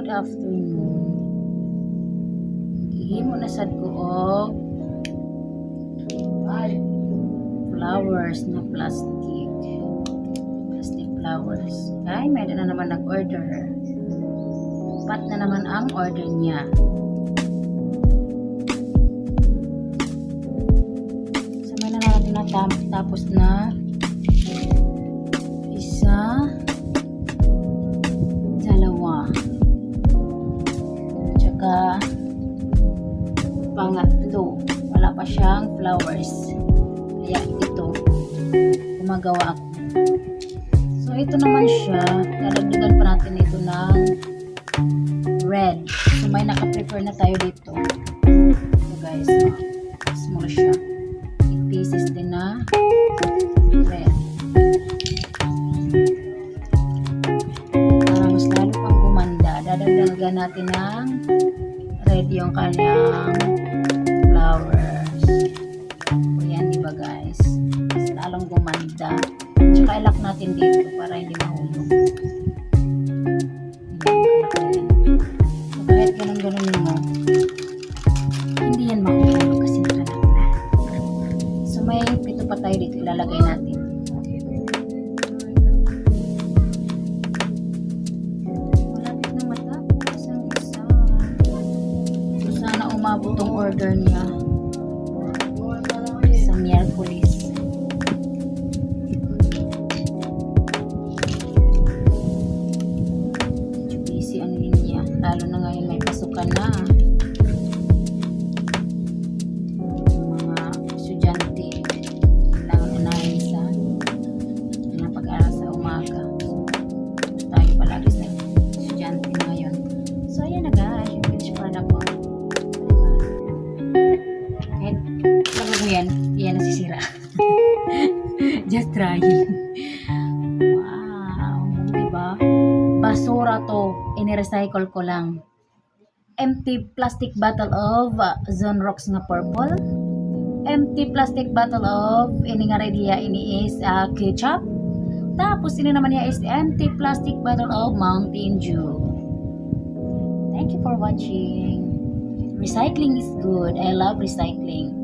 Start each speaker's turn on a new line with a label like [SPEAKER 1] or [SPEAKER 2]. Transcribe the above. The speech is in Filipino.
[SPEAKER 1] Good afternoon. Ihimo na sad ko og flowers na plastic flowers. Kay may na naman nag-order. Pat na naman ang order niya. So may na natin tapos na isa, dalawa, tsaka pangatlo, wala pa siyang flowers, kaya ito gumagawa ako. So ito naman siya, dadagdagan pa natin ito ng red. So may naka-prepare na tayo dito. So guys, small siya, 8 pieces din na red. Mas lalo pang gumanda, dadagdagan natin ng red yung kanyang flowers. O yan, diba guys? Mas lalong gumanda. Tsaka ilak natin dito para hindi mahulog. So kahit ganun-ganun mo, hindi yan mahulog kasi nakalak na. So may pito pa tayo dito, ilalagay natin. Malapit na matapos ang isa. So sana umabot ang order niya sa Miyerkules. Busy ang linya, lalo na ngayon may pasukan na. Mga estudyante kailangan unahin sa pag-aaral sa umaga. Tayo palagi sa estudyante ngayon. So ayan na guys, yung finish part na po. Kahit sabi mo yan nasisira. Just trying. Wow, diba? Basura to, ini-recycle ko lang. Empty plastic bottle of Zonrox nga purple. Empty plastic bottle of ini nga red hiya, ini is ketchup. Tapos ini naman niya is empty plastic bottle of Mountain Dew. Thank you for watching. Recycling is good. I love recycling.